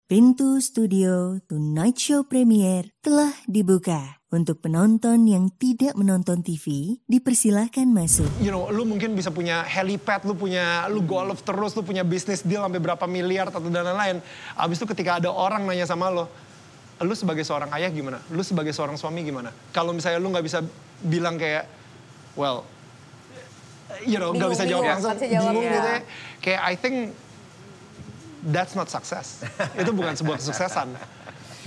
Pintu studio Tonight Show Premiere telah dibuka. Untuk penonton yang tidak menonton TV, dipersilahkan masuk. You know, lu mungkin bisa punya helipad, lu golf terus, lu punya bisnis deal sampai berapa miliar atau dan lain-lain. Abis itu ketika ada orang nanya sama lu sebagai seorang ayah gimana? Lu sebagai seorang suami gimana? Kalau misalnya lu nggak bisa bilang kayak, well, you know, nggak bisa jawab langsung, bingung gitu ya. Kayak I think that's not success. Itu bukan sebuah kesuksesan.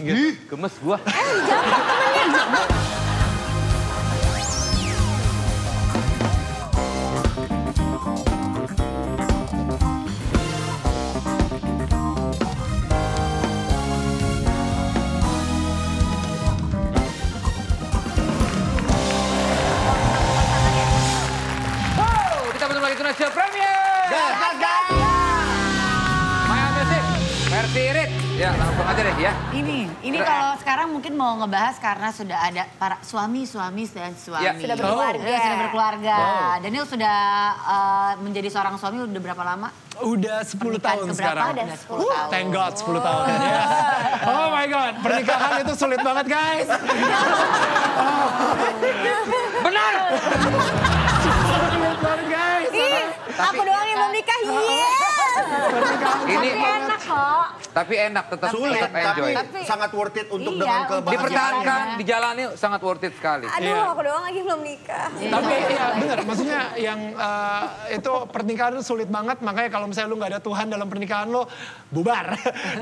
Gitu. Gemes gua. Kita bertemu lagi Tonight Show Premiere. Gas. Maya Music, versi Irit. Ya, langsung aja deh ya. Ini kalau sekarang mungkin mau ngebahas karena sudah ada para suami dan suami. Ya. Sudah berkeluarga. Sudah berkeluarga. Daniel sudah menjadi seorang suami udah berapa lama? Udah 10 tahun sekarang. Udah 10 tahun. Thank God 10 tahun. Ya. Oh my God, pernikahan itu sulit banget guys. Benar! Sulit banget guys. Aku doang yang belum nikah, Ini enak kok. tapi enak, tetap Sulit, enjoy. tapi sangat worth it untuk Iya, dengan untuk kebahagiaan. Dipertahankan, dijalani sangat worth it sekali. Aduh, aku doang lagi belum nikah. Tapi ya benar, maksudnya yang itu pernikahan itu sulit banget, makanya kalau misalnya lu nggak ada Tuhan dalam pernikahan lo, bubar.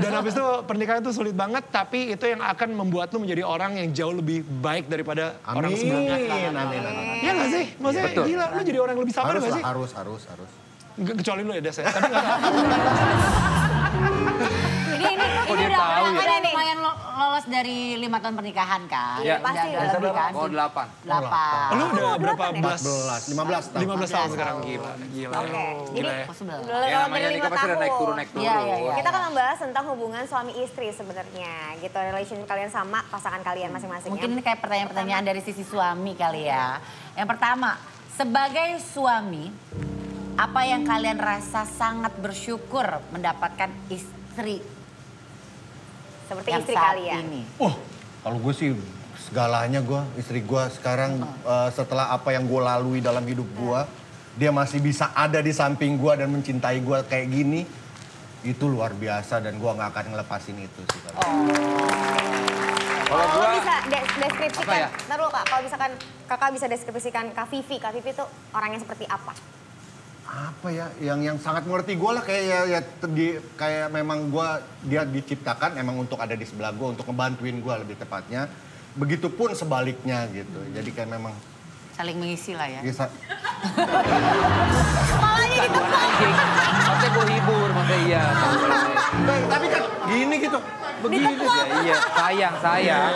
Dan habis itu pernikahan itu sulit banget, tapi itu yang akan membuat lu menjadi orang yang jauh lebih baik daripada orang sebelumnya. Amin. Iya nggak sih? Maksudnya Betul. gila, lu jadi orang yang lebih sabar nggak sih? Harus. Kecuali lu ya Des ya, tapi nggak tahu. Ini dia udah tahu ya? udah lumayan lolos dari 5 tahun pernikahan kan? Ya. Pasti udah lebih kan? Oh 8. 8. Lu udah berapa 15 tahun. 15 tahun sekarang, gila. Oke, Gila ya. Oh, 11. Ya namanya nikah pasti ada naik turun. Iya. Kita akan membahas tentang hubungan suami istri sebenarnya, gitu. Relationship kalian sama pasangan kalian masing-masing. Mungkin ini kayak pertanyaan-pertanyaan dari sisi suami kali ya. Yang pertama, sebagai suami, apa yang kalian rasa sangat bersyukur mendapatkan istri Seperti yang istri saat kalian. ini? Oh, kalau gue sih segalanya istri gue sekarang setelah apa yang gue lalui dalam hidup gue, dia masih bisa ada di samping gue dan mencintai gue kayak gini, itu luar biasa dan gue nggak akan ngelepasin itu sih. Kalau Kalau gua bisa deskripsikan, apa ya? ntar dulu Kak, kalau misalkan Kakak bisa deskripsikan Kak Vivi itu orangnya seperti apa? Apa ya, yang sangat mengerti gue lah kayak memang dia diciptakan emang untuk ada di sebelah gue, untuk ngebantuin gue lebih tepatnya. Begitupun sebaliknya gitu, jadi kayak memang Saling mengisi lah ya. Kepalanya gitu. maksudnya gue hibur, maksudnya iya. Tapi kan gini gitu, begini. Iya, sayang.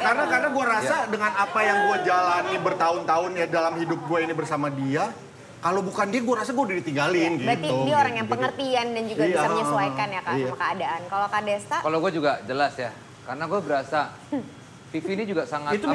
Karena gue rasa dengan apa yang gue jalani bertahun-tahun ya dalam hidup gue ini bersama dia, kalau bukan dia gue rasa gue udah ditinggalin gitu. Berarti dia orang yang Jadi- pengertian dan juga Iya, bisa menyesuaikan ya Kak iya. sama keadaan. Kalau Kak Desta, Kalau gue juga jelas ya, karena gue berasa Vivi ini juga sangat iya.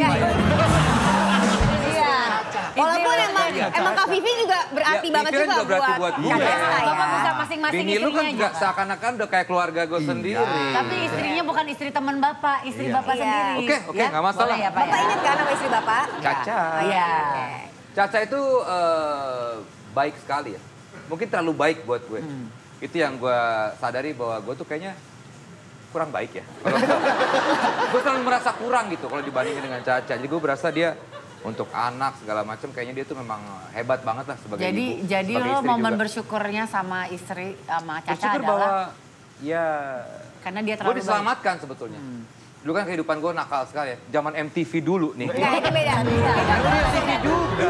Walaupun emang Kak Vivi juga berarti Ya, banget Vivi kan juga juga berarti buat buat gue. Kak Desta ya. Apa bisa masing-masing Bini lu kan istrinya juga juga. seakan-akan udah kayak keluarga gue sendiri. Tapi istrinya bukan istri teman bapak, istri bapak Iya. sendiri. Oke, nggak masalah. Boleh ya Pak Bapak ya? ingat kan sama istri Bapak? Caca. Iya. Caca itu baik sekali ya. Mungkin terlalu baik buat gue. Itu yang gue sadari bahwa gue tuh kayaknya kurang baik ya. Gue selalu merasa kurang gitu kalau dibandingin dengan Caca. Jadi gue berasa dia untuk anak segala macam kayaknya dia tuh memang hebat banget lah sebagai ibu. Jadi sebagai lo istri momen juga. bersyukurnya sama istri sama Caca Bersyukur adalah bahwa ya karena dia gue terlalu baik. diselamatkan sebetulnya. Dulu kan kehidupan gue nakal sekali ya. Zaman MTV dulu nih. Enggak, itu beda. MTV juga.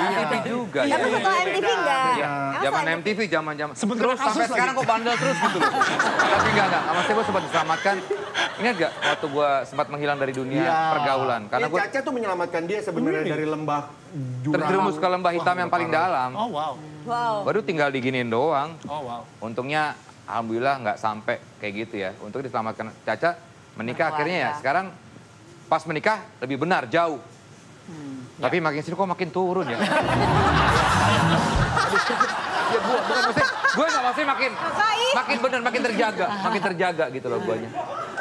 MTV juga. Tapi ya. setelah MTV enggak. Ya, Emang zaman setelah MTV, zaman Sempet terus kena kasus sampai lagi. sekarang kok bandel terus gitu loh. Tapi enggak. Maksudnya gue sempat diselamatkan. Ingat gak waktu gue sempat menghilang dari dunia pergaulan? Karena gue Caca tuh menyelamatkan dia sebenarnya dari lembah jurang. terjerumus ke lembah hitam yang paling dalam. Oh wow. Wow. Baru tinggal diginiin doang. Oh wow. Untungnya alhamdulillah nggak sampai kayak gitu ya. Untuk diselamatkan Caca menikah akhirnya ya. Sekarang pas menikah lebih benar jauh. Tapi makin sini kok makin turun ya. Ya bukan maksudnya, gue nggak maksudnya makin bener, makin terjaga gitu loh guanya.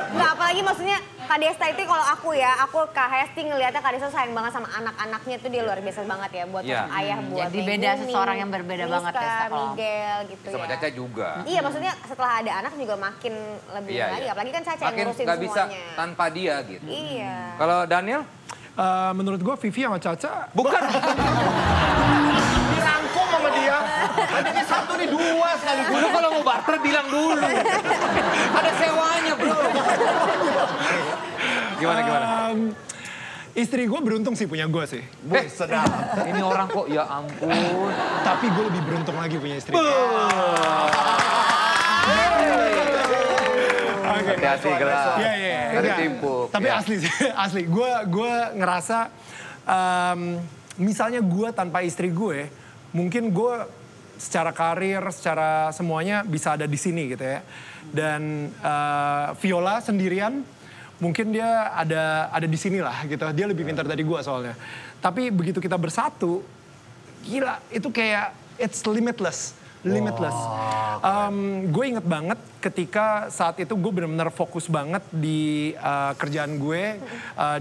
Nggak, apalagi maksudnya Kak Desta itu kalau aku Kak Hesti ngeliatnya Kak Desta sayang banget sama anak-anaknya tuh dia luar biasa banget ya. Buat ayah, buat jadi beda seseorang yang berbeda banget Desta. Miguel gitu sama ya. Caca juga. Iya maksudnya setelah ada anak juga makin lebih lagi. Apalagi kan Caca yang ngurusin nggak bisa semuanya. tanpa dia gitu. Iya. Kalau Daniel? Menurut gue Vivi sama Caca. Bukan. Dirangkum sama dia. Tadinya satu nih dua sekali. Dulu kalau mau barter bilang dulu. Ada sewanya bro. Gimana? Istri gue beruntung sih punya gue sih. Sedap. Ini orang kok ya ampun. Tapi gue lebih beruntung lagi punya istri. Hati-hati gelap. Iya. Dari timpuk. Tapi asli sih, asli. Gue ngerasa misalnya gue tanpa istri gue, mungkin gue secara karir, secara semuanya bisa ada di sini gitu ya. Dan Viola sendirian, mungkin dia ada di sini lah gitu. Dia lebih pintar dari gue soalnya. Tapi begitu kita bersatu, gila itu kayak it's limitless. Gue inget banget ketika saat itu gue benar-benar fokus banget di kerjaan gue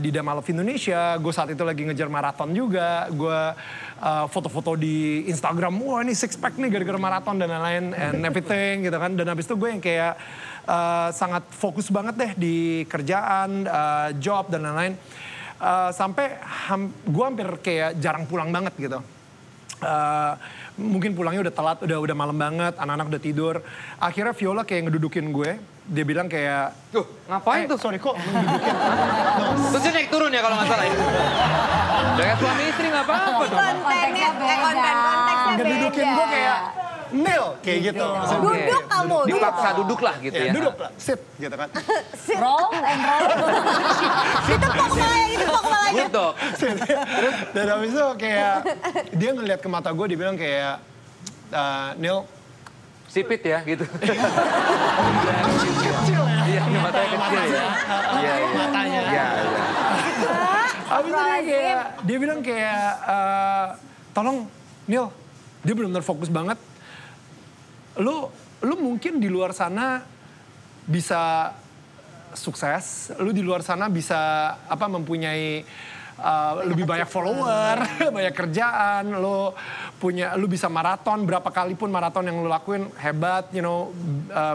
di Damalov Indonesia. Gue saat itu lagi ngejar maraton juga. Gue foto-foto di Instagram, wah ini six pack nih gara-gara maraton dan lain-lain and everything gitu kan. Dan habis itu gue yang kayak sangat fokus banget deh di kerjaan, job dan lain-lain. Sampai gue hampir kayak jarang pulang banget gitu. Mungkin pulangnya udah telat, udah malam banget, anak-anak udah tidur. Akhirnya Viola kayak ngedudukin gue. Dia bilang kayak, Tuh, ngapain tuh? Sorry kok ngedudukin. Terus dia naik turun ya kalau nggak salah ya? Dengan suami istri nggak apa-apa dong. Kontennya konteksnya Ngedudukin beda. gue kayak, Nil, kayak gitu. Duduk kamu. Dipaksa duduk lah gitu ya. Duduk lah, sit gitu kan. Roll and roll. Ditepok kepalanya. Good dog. Dan habis itu kayak, dia ngeliat ke mata gue, dia bilang kayak, Nil, Sipit ya gitu. kecil ya. Iya, matanya kecil ya. Iya. Matanya. Iya. Habis itu dia bilang kayak, tolong Nil, dia benar-benar fokus banget. Lu mungkin di luar sana bisa sukses, lu di luar sana bisa mempunyai lebih banyak follower, banyak kerjaan, lu bisa maraton, berapa kali pun maraton yang lu lakuin hebat,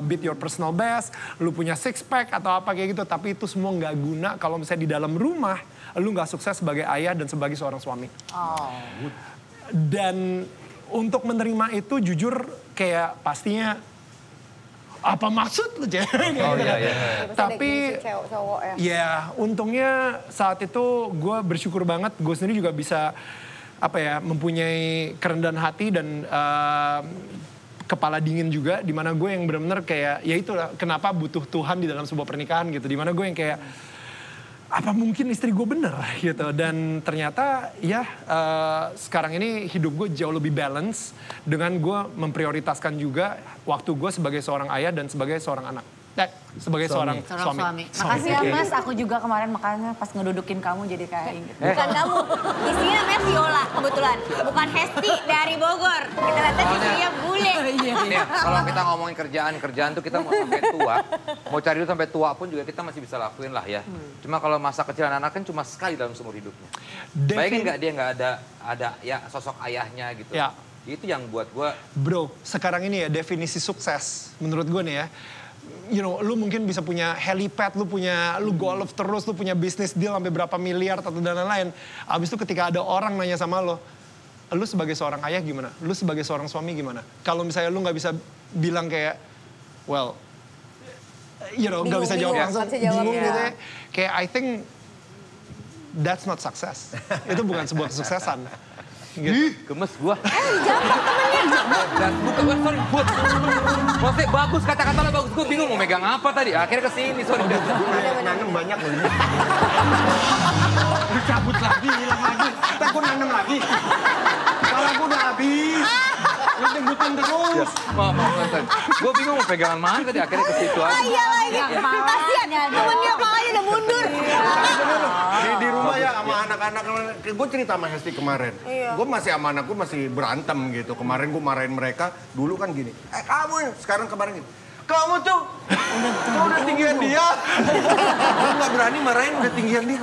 beat your personal best, lu punya six pack atau apa kayak gitu, tapi itu semua nggak guna kalau misalnya di dalam rumah lu nggak sukses sebagai ayah dan sebagai seorang suami. Dan untuk menerima itu jujur kayak pastinya apa maksud lu Cek? Oh iya. Tapi cowok ya. ya untungnya saat itu gue bersyukur banget, gue sendiri juga bisa mempunyai kerendahan hati dan kepala dingin juga, dimana gue yang benar-benar kayak ya itulah kenapa butuh Tuhan di dalam sebuah pernikahan gitu, dimana gue yang kayak apa mungkin istri gue bener gitu, dan ternyata ya sekarang ini hidup gue jauh lebih balance dengan gue memprioritaskan juga waktu gue sebagai seorang ayah dan sebagai seorang anak. Sebagai seorang suami. Makasih ya Mas, aku juga kemarin makanya pas ngedudukin kamu jadi kayak gitu. Bukan kamu, istrinya namanya Viola kebetulan. Bukan Hesti dari Bogor. Kita lihat istrinya bule. Nih, kalau kita ngomongin kerjaan tuh kita mau sampai tua. Mau cari dulu sampai tua pun juga kita masih bisa lakuin lah ya. Cuma kalau masa kecil anak kan cuma sekali dalam seumur hidupnya. Bayangin nggak dia nggak ada ya sosok ayahnya gitu. Ya. Itu yang buat gue. Bro, sekarang ini ya definisi sukses menurut gue nih ya. Lu mungkin bisa punya helipad, lu golf terus, lu punya bisnis deal sampai berapa miliar atau dan lain-lain. Abis itu ketika ada orang nanya sama lu sebagai seorang ayah gimana? Lu sebagai seorang suami gimana? Kalau misalnya lu nggak bisa bilang kayak, well, nggak bisa jawab langsung, bingung gitu ya. Kayak I think that's not success. Itu bukan sebuah kesuksesan. Gitu. Gemes gua. Bukan, sorry, buat. Maksudnya bagus, kata-kata lo bagus. Gue bingung mau megang apa tadi. Akhirnya kesini, sorry. Nanem banyak loh ini. Dicabut lagi, hilang lagi. Ntar gue nanem lagi. Kalau gue udah habis. Lu jembutin terus. Iya. Maaf. Gue bingung mau pegangan mana tadi, akhirnya ke situ aja. Iya lagi. Kasian, temennya palanya udah mundur. Di rumah ya sama anak-anak, gue cerita sama Hesti kemarin. Gue masih sama anakku masih berantem gitu. Kemarin gue marahin mereka, dulu kan gini. Kamu, sekarang kemarin gini. Kamu tuh udah tinggian dia. Gue gak berani marahin udah tinggian dia.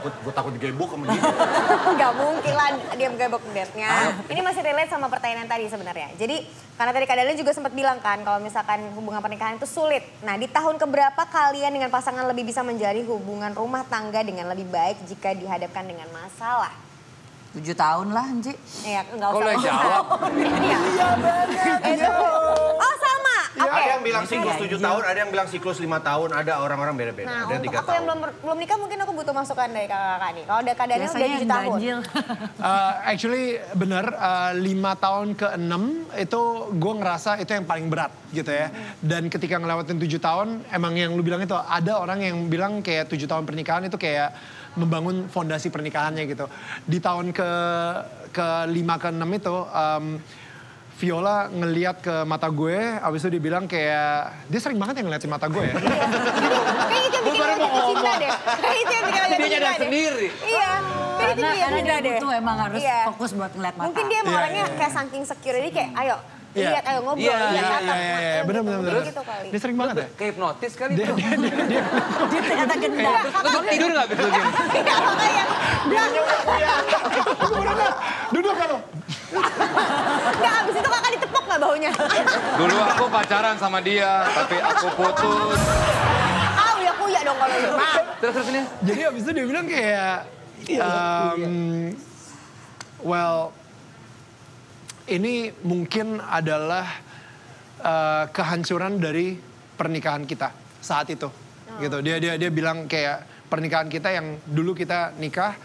Gue takut digebok sama dia. Gak mungkin lah dia menggebok bednya. Ini masih relate sama pertanyaan tadi sebenarnya. Jadi karena tadi Kak Dahlia juga sempat bilang kan kalau misalkan hubungan pernikahan itu sulit. Nah di tahun keberapa kalian dengan pasangan lebih bisa menjalin hubungan rumah tangga dengan lebih baik jika dihadapkan dengan masalah? 7 tahun lah, Nci. Iya, enggak usah. Kok lo yang jawab? Iya bener. Oh sama, oke. Ada yang bilang siklus 7 tahun, ada yang bilang siklus 5 tahun, ada orang-orang beda-beda. Nah Ada untuk 3 aku yang tahun. belum nikah mungkin aku butuh masukan dari kakak-kakak nih. Kalau udah Kak Dahlia udah 7 tahun. Actually bener, 5 tahun ke 6 itu gue ngerasa itu yang paling berat gitu ya. Dan ketika ngelewatin 7 tahun, emang yang lu bilang itu ada orang yang bilang kayak 7 tahun pernikahan itu kayak membangun fondasi pernikahannya gitu. Di tahun ke 5 ke 6 itu, Viola ngeliat ke mata gue, abis itu dia bilang kayak, dia sering banget yang ngeliatin mata gue ya. Kayak itu yang bikin lo jatuh cinta deh. Kayak itu yang bikin lo jatuh Dia cinta nyadar deh. sendiri. Iya. Kayak itu yang Karena bikin dia deh. butuh emang harus Iya. fokus buat ngeliat mata. Mungkin dia emang Iya, orangnya iya. kayak saking secure, jadi kayak ayo. Iya. Lihat, ayo ngobrol, Iya, lihat iya, tatap. Iya, bener. Gitu kali. Dia sering banget ya. Kayak hipnotis kali Dia, itu. Dia ternyata gendam. Lu tidur gak abis lu gini? Iya, makanya. Duduk kalau. Nggak, abis itu kakak ditepok nggak baunya? Dulu aku pacaran sama dia, tapi aku putus. Ah, udah kuya dong kalau itu. Terus ini? Jadi abis itu dia bilang kayak, well, ini mungkin adalah kehancuran dari pernikahan kita saat itu, gitu. Dia bilang kayak pernikahan kita yang dulu kita nikah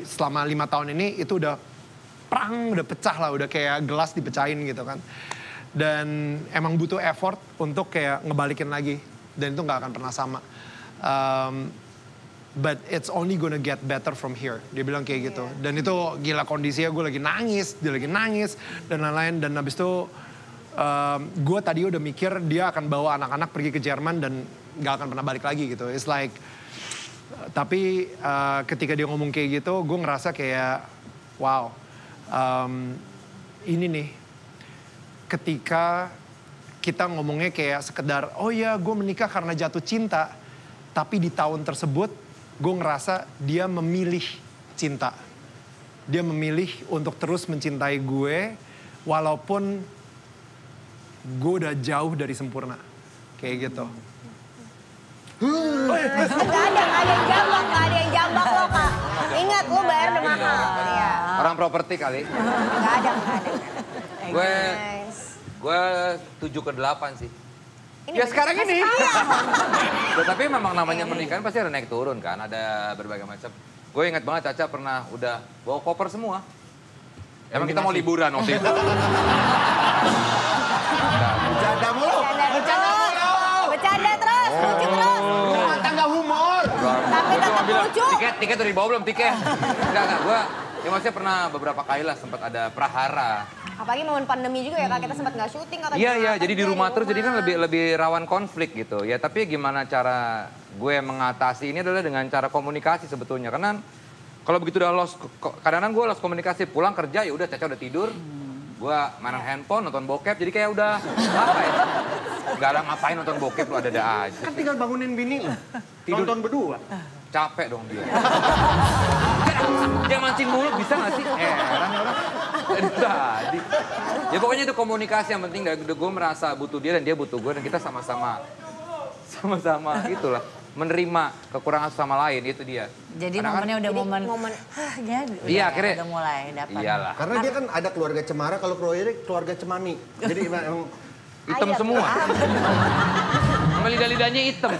selama 5 tahun ini itu udah perang, udah pecah lah, udah kayak gelas dipecahin gitu kan. Dan emang butuh effort untuk kayak ngebalikin lagi, dan itu nggak akan pernah sama. But it's only gonna get better from here. Dia bilang kayak gitu. Dan itu gila kondisinya, gue lagi nangis, dia lagi nangis, dan lain-lain. Dan habis itu gue tadi udah mikir dia akan bawa anak-anak pergi ke Jerman dan gak akan pernah balik lagi gitu. It's like, tapi ketika dia ngomong kayak gitu, gue ngerasa kayak, wow, ini nih, ketika kita ngomongnya kayak sekedar, oh ya gue menikah karena jatuh cinta, tapi di tahun tersebut, gue ngerasa dia memilih cinta. Dia memilih untuk terus mencintai gue, walaupun gue udah jauh dari sempurna. Kayak gitu. Nggak ada yang jambak lo kak. Ingat lo bayar udah mahal. Iya. Orang properti kali. Nggak ada. Gue Nice. gue 7 ke 8 sih. Ini Ya sekarang masih ini. kaya. Ya, tapi memang namanya pernikahan pasti ada naik turun kan, ada berbagai macam. Gue ingat banget Caca pernah udah bawa koper semua. Emang kita mau liburan waktu itu. Bercanda mulu. Bercanda terus, lucu terus. Mata nggak humor. Tapi tetap lucu. Tiket udah dibawa belum tiket? Enggak, gue ya maksudnya pernah beberapa kali lah sempat ada prahara. Apalagi momen pandemi juga ya kak, kita sempat nggak syuting atau Iya, jadi di rumah terus jadi kan lebih rawan konflik gitu. Ya tapi gimana cara gue mengatasi ini adalah dengan cara komunikasi sebetulnya. Karena kalau begitu udah lost, kadang-kadang gue lost komunikasi, pulang kerja ya udah Caca udah tidur. Gue mainan handphone, nonton bokep, jadi kayak udah apa ya. Gak ada ngapain nonton bokep, lu ada aja. Kan tinggal bangunin bini lo. Nonton berdua. Capek dong dia. Dia mancing mulu bisa gak sih? Heran ya orang. Dari tadi. Ya pokoknya itu komunikasi yang penting. Gue merasa butuh dia dan dia butuh gue. Dan kita sama-sama itulah. Menerima kekurangan sama lain, itu dia. Jadi Karena momennya udah jadi momen, ya, Iya, akhirnya. udah mulai dapat. Iyalah. Karena dia kan ada keluarga cemara, kalau keluarga cemani. Jadi emang Hitam Ayam. semua. Sama lidah-lidahnya hitam.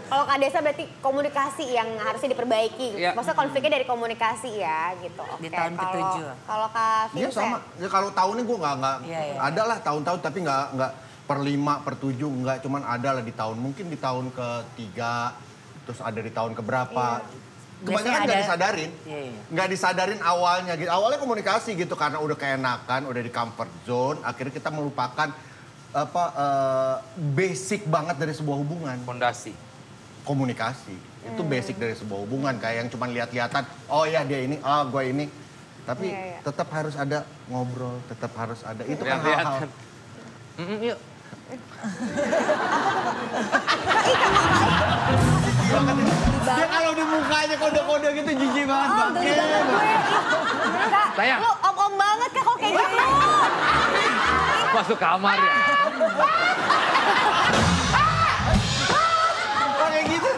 Kalau Kak Desa berarti komunikasi yang harusnya diperbaiki. Iya. Maksudnya konfliknya dari komunikasi ya gitu. Oke, Di tahun kalau- ke-7. Kalau Kak dia Vincent. sama. Ya, kalau tahunnya gue nggak Iya, iya. ada lah tahun-tahun, tapi nggak per 5, per 7, nggak, cuman ada lah di tahun, mungkin di tahun ke-3, terus ada di tahun keberapa. kebanyakan nggak disadarin. Iya. Nggak disadarin awalnya gitu. Awalnya komunikasi gitu karena udah keenakan, udah di comfort zone. Akhirnya kita melupakan basic banget dari sebuah hubungan. Fondasi. Komunikasi. Itu basic dari sebuah hubungan. Kayak yang cuma lihat-lihatan, oh ya dia ini, oh gue ini. Tapi tetap harus ada ngobrol, tetap harus ada. Itu kan hal-hal. Yuk. Dia kalau di mukanya kode-kode gitu jijik banget. Oh, geli banget gue. Kak, Sayang. lu om-om banget Kak, kok kayak gitu? Masuk kamar ya. Kok kayak gitu?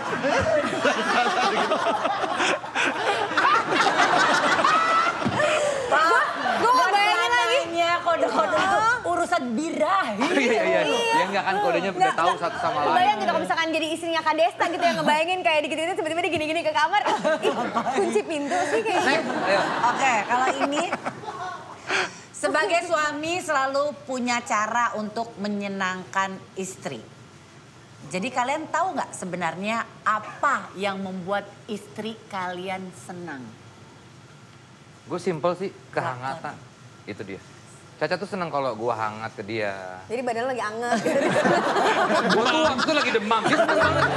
Gue mau bayangin lagi. Kode-kode itu urusan birahi. Iya. Dia nggak kan kodenya udah tahu satu sama lain. Bayang gitu kalau misalkan jadi istrinya Kak Desta gitu yang ngebayangin kayak digituin tiba-tiba dia gini-gini ke kamar. Ih, kunci pintu sih kayak gitu. Ayo. Oke, kalau ini sebagai suami selalu punya cara untuk menyenangkan istri. Jadi kalian tahu nggak sebenarnya apa yang membuat istri kalian senang? Gue simpel sih, kehangatan. Itu dia. Caca tuh seneng kalau gue hangat ke dia. Jadi badan lagi anget. Gue tuh waktu itu lagi demam, dia seneng banget.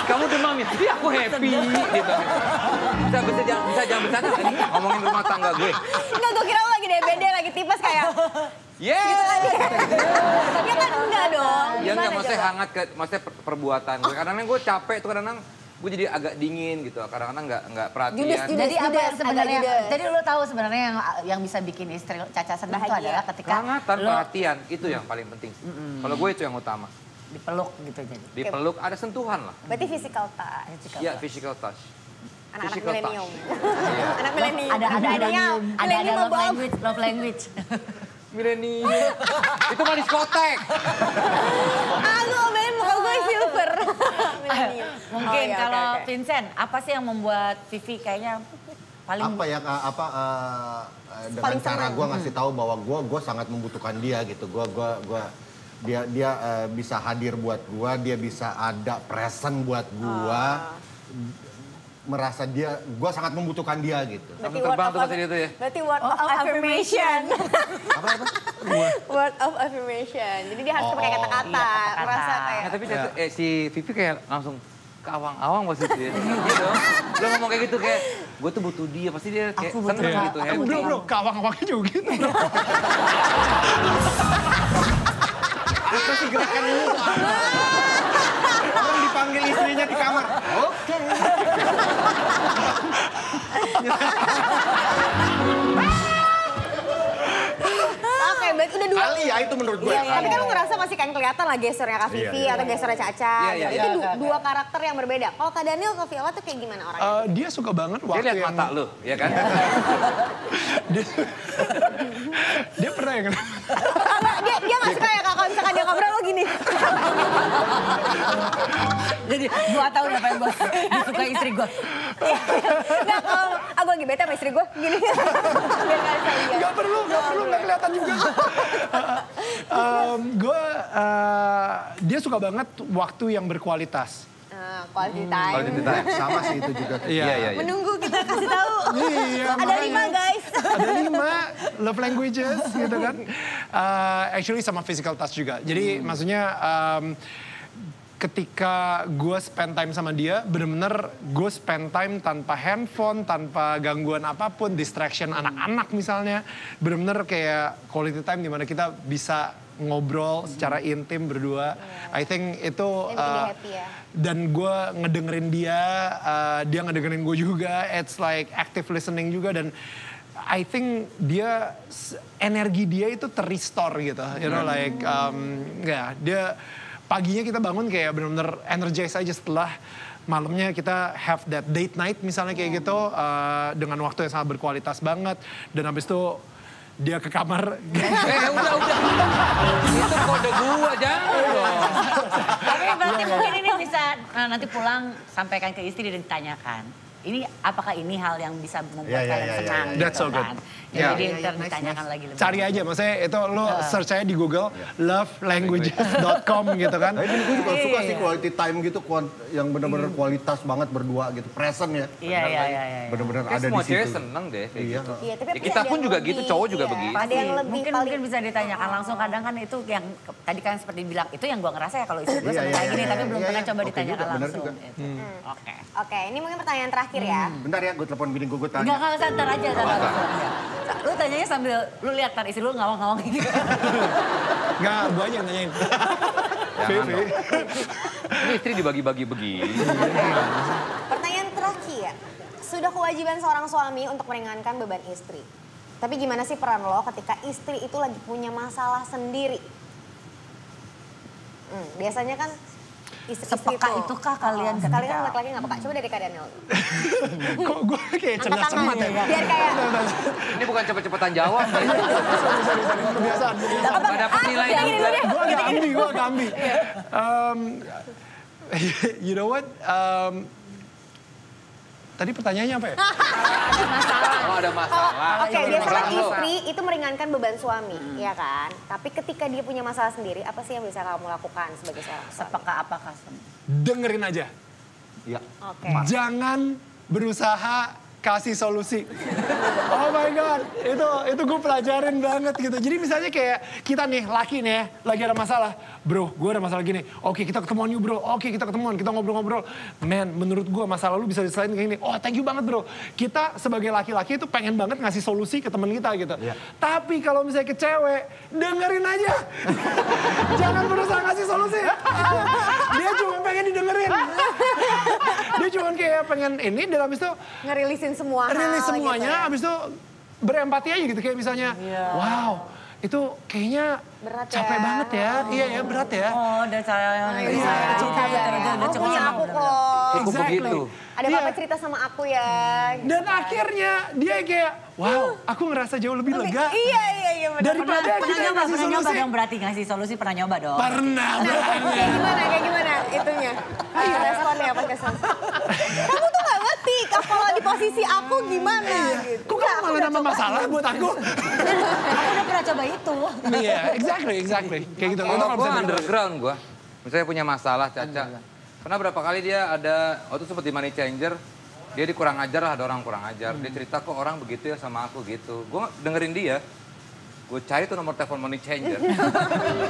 Kamu demam ya? Iya aku happy. Gitu. Bisa jangan bercanda ini ngomongin rumah tangga gue. Enggak, gue kira lu lagi DBD, lagi tipes kayak. Yeah. Ya kan enggak dong. Ya Gimana enggak, maksudnya coba? hangat ke, maksudnya perbuatan gue. Kadang-kadang gue capek tuh, kadang-kadang gue jadi agak dingin gitu. Kadang-kadang nggak perhatian. Judes. Jadi apa Judes, sebenarnya? agak judes. Jadi lo tahu sebenarnya yang bisa bikin istri Caca senang itu Bahagia. adalah ketika Kehangatan, lo perhatian, itu yang paling penting. Kalau gue itu yang utama. dipeluk gitu jadi. Dipeluk, ada sentuhan lah. Berarti physical touch. Iya, physical touch. Anak-anak Physical touch. milenium. Anak milenium. Ada Milenium. Milenium love above. language, love language. Milenium. Itu mah diskotek. Aku omelin muka gue silver. Milenium. Mungkin Oh, iya, kalau oke, oke. Vincent, apa sih yang membuat Vivi kayaknya paling Apa ya dengan Paling cara senang. gue ngasih tahu bahwa gue sangat membutuhkan dia gitu. Dia bisa hadir buat gue, dia bisa ada present buat gue. Merasa gue sangat membutuhkan dia gitu. Langsung terbang tuh pasti itu ya. Berarti word of affirmation. Apa? Word of affirmation. Jadi dia harus pakai kata-kata. Iya, kata-kata. Merasa kayak. Nah, tapi si Vivi kayak langsung ke awang-awang pasti dia. Gitu. Lo ngomong kayak gitu kayak, gue tuh butuh dia. Pasti dia kayak Aku butuh seneng kamu. gitu. Aku happy. butuh Bro, kawang-kawangnya juga gitu. Bro. Itu sih gerakan ini tuh apa? Orang dipanggil istrinya di kamar. Oke. Oke, berarti udah dua. Kali ya itu menurut gue. Iya, tapi kan lu ngerasa masih kan kelihatan lah gesternya Kak Vivi Iya. atau gesternya Caca. Iya, Itu dua karakter yang berbeda. Kalau Kak Daniel, Kak Viola tuh kayak gimana orangnya? Dia suka banget Dia waktu lihat yang... mata lu, ya kan? Dia pernah yang... Dia nggak suka ya Kak, kalau misalkan dia ngobrol lo gini. Jadi gua tahu apa yang disuka istri gua. Nggak, kalau aku lagi bete sama istri gue, gini. Biar nggak bisa lihat. Gak perlu, nggak kelihatan juga. Dia suka banget waktu yang berkualitas. Quality time. Quality time. Sama sih itu juga. Iya. Menunggu kita kasih tahu. Iya, Ada makanya. 5 guys. Ada 5 love languages gitu kan. Actually sama physical touch juga. Jadi maksudnya ketika gue spend time sama dia, bener-bener gue spend time tanpa handphone, tanpa gangguan apapun, distraction anak-anak misalnya. Bener-bener kayak quality time dimana kita bisa ngobrol secara intim berdua. I think itu... Yang bikin dia happy ya. Dan gue ngedengerin dia ngedengerin gue juga. It's like active listening juga dan I think energi dia itu terrestore gitu. You know like dia paginya kita bangun kayak benar-benar energize aja setelah malamnya kita have that date night misalnya kayak gitu dengan waktu yang sangat berkualitas banget dan habis itu dia ke kamar. Udah. Itu kode gua, jangan dong. Tapi berarti mungkin ini bisa nanti pulang sampaikan ke istri dan ditanyakan. ini apakah ini hal yang bisa membuat Iya, iya, kalian iya, senang iya. That's so good. kan? Yeah. Jadi Iya, iya, ntar nice, ditanyakan nice. lagi lebih. Cari aja, maksudnya itu lo search aja di Google, lovelanguages.com gitu kan. Tapi gue juga suka sih quality time gitu, yang benar-benar kualitas banget berdua gitu, present ya. Iya. Benar-benar Kayak ada di semua cewek situ. seneng deh kayak Iya. gitu. Iya, tapi Ya, pasti kita ada pun yang juga lebih, gitu, cowok juga iya. begitu. Ada yang lebih Mungkin bisa ditanyakan langsung, kadang kan itu yang tadi kan seperti bilang, itu yang gue ngerasa ya kalau istri gue Iya, sama iya, kayak gini, iya, tapi iya, belum iya, pernah iya. coba Oke ditanyakan juga, benar langsung. juga. Gitu. Oke. Oke, ini mungkin pertanyaan terakhir ya. Bentar ya, gue telepon bini gue tanya. Enggak, santar aja. Lu tanyanya sambil lu lihat tar istri lu ngawang-ngawang gitu. Nggak, gue aja yang nanyain. Jangan dong. Ini istri dibagi-bagi begini. Pertanyaan terakhir. Sudah kewajiban seorang suami untuk meringankan beban istri. Tapi gimana sih peran lo ketika istri itu lagi punya masalah sendiri? Biasanya kan istri-istri Sepeka itukah kalian Sekali ketika- kan laki-laki nggak peka. Coba dari Kak Daniel. Kok gue kayak Angkat cerdas tangan. semat ya? Biar kayak... Ini bukan cepet-cepetan jawab. Kebiasaan. Gak dapet nilai Gini dulu juga. deh. Gue gambi. You know what? Tadi pertanyaannya apa ya? Oh ada masalah. Oke, Ada biasanya masalah lo. istri itu meringankan beban suami, ya kan? Tapi ketika dia punya masalah sendiri, apa sih yang bisa kamu lakukan sebagai seorang suami? Sepeka apakah? Dengerin aja. Iya. Oke. Jangan berusaha kasih solusi. Oh my God, itu gue pelajarin banget gitu. Jadi misalnya kayak kita nih, laki nih ya, lagi ada masalah. Bro, gue ada masalah gini. Oke, kita ketemuan yuk bro. Oke, kita ketemuan, kita ngobrol-ngobrol. Man, menurut gue masalah lu bisa diselain kayak gini. Oh, thank you banget bro. Kita sebagai laki-laki itu pengen banget ngasih solusi ke teman kita gitu. Iya. Tapi kalau misalnya ke cewek, dengerin aja. Jangan berusaha ngasih solusi. Dia cuma pengen didengerin. Dia cuma kayak pengen ini, dan habis itu Ngerilisin semua hal rilis semuanya, gitu ya. habis itu berempati aja gitu. Kayak misalnya, wow, itu kayaknya Berat capek ya. banget ya. Iya ya, berat ya. Oh, udah saya Iya, cukup udah Oh, cukup punya senang, aku udah. kok. Cukup begitu. Ada Iya. apa cerita sama aku ya. Dan akhirnya dia kayak, wow, aku ngerasa jauh lebih lega. Iya benar. Daripada kita yang Pernah ngasih nyoba solusi. dong, berarti ngasih solusi pernah nyoba dong. Pernah Kayak gimana itunya? Responnya apa kesan? Kamu tuh gak ngerti kalau di posisi aku gimana gitu. Kok kamu malah nambah masalah buat aku? Aku udah pernah coba itu. Iya, exactly. Kayak gitu. Itu Kalau kalau gue bisa underground gue, misalnya punya masalah Caca. Karena berapa kali dia ada, waktu sempat di Money Changer, dia kurang ajar lah, ada orang kurang ajar. Dia cerita kok orang begitu ya sama aku gitu. Gue dengerin dia, gue cari tuh nomor telepon Money Changer.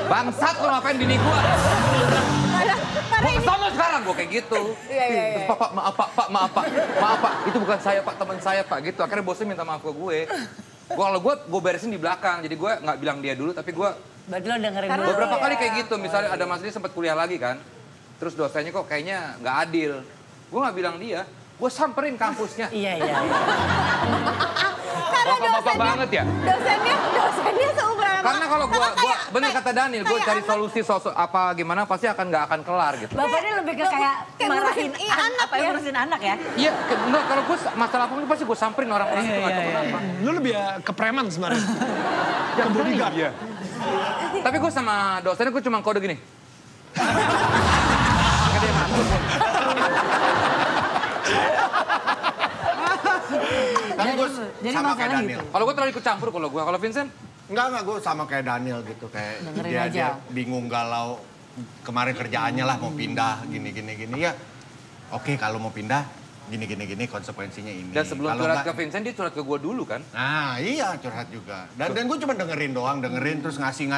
Bangsat lo ngapain bini gue? Gue kesana sekarang gue kayak gitu. Iya. Terus pak, maaf pak, itu bukan saya pak, teman saya pak gitu. Akhirnya bosnya minta maaf ke gue. Kalau gue beresin di belakang, jadi gue nggak bilang dia dulu, tapi gue Berarti lo dengerin dulu. beberapa kali kayak gitu. Misalnya ada mas dia sempat kuliah lagi kan, terus dosennya kok kayaknya nggak adil. Gue nggak bilang dia, gue samperin kampusnya. Iya. Bapak-bapak banget ya. Dosennya seumuran sama. Karena kalau gue bener kata Daniel, gue cari solusi sosok apa gimana pasti nggak akan kelar gitu. Bapaknya lebih ke kayak marahin ngurusin anak ya. ngurusin anak ya. Iya, enggak kalau gue masalah apapun pasti gue samperin orang-orang itu nggak tahu kenapa. Lu lebih ke preman sebenarnya. Ke bodyguard. Iya. Tapi gue sama dosennya gue cuma kode gini. Makanya dia masuk. Tapi gue Jadi sama kayak masalah Daniel. Kalau gue terlalu ikut campur kalau Vincent. Enggak, gue sama kayak Daniel gitu. Kayak Dengerin dia aja. bingung galau. Kemarin kerjaannya lah mau pindah, gini. Ya oke kalau mau pindah, gini konsekuensinya ini. Dan sebelum Kalau curhat ke enggak- Vincent, dia curhat ke gue dulu kan. Nah iya curhat juga. Dan gue cuma dengerin doang, terus ngasih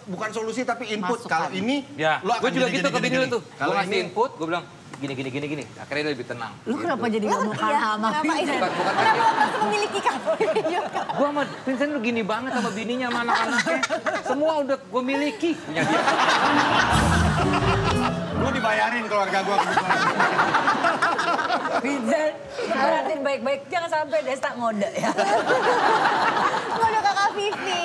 bukan solusi tapi input. Masukan. Kalau ini Ya, lo akan gue juga gini, gitu ke gini, bini lu gini. tuh. Gue Kalau ngasih ini input, gue bilang gini. Akhirnya dia lebih tenang. Lu kenapa jadi gak mau kalah sama Kenapa Vincent? Bukan Kenapa lo harus memiliki kamu juga? gue sama Vincent tuh gini banget sama bininya, sama anak-anaknya. Semua udah gue miliki punya dia. gue dibayarin keluarga gue kebetulan. Vincent, perhatiin baik-baik. Jangan sampai Desta ngode ya. Gue udah kakak Vivi.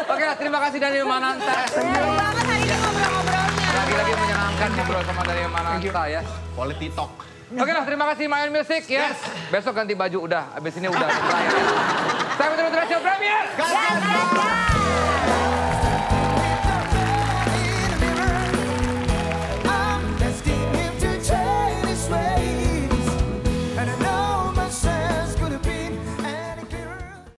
Oke lah, terima kasih Daniel Mananta. Seru banget hari ini ngobrol-ngobrolnya. Lagi-lagi menyenangkan ngobrol sama Daniel Mananta ya. Quality talk. Oke lah, terima kasih Main Music ya. Besok ganti baju udah, abis ini udah. Saya Putri Putri Show Premier.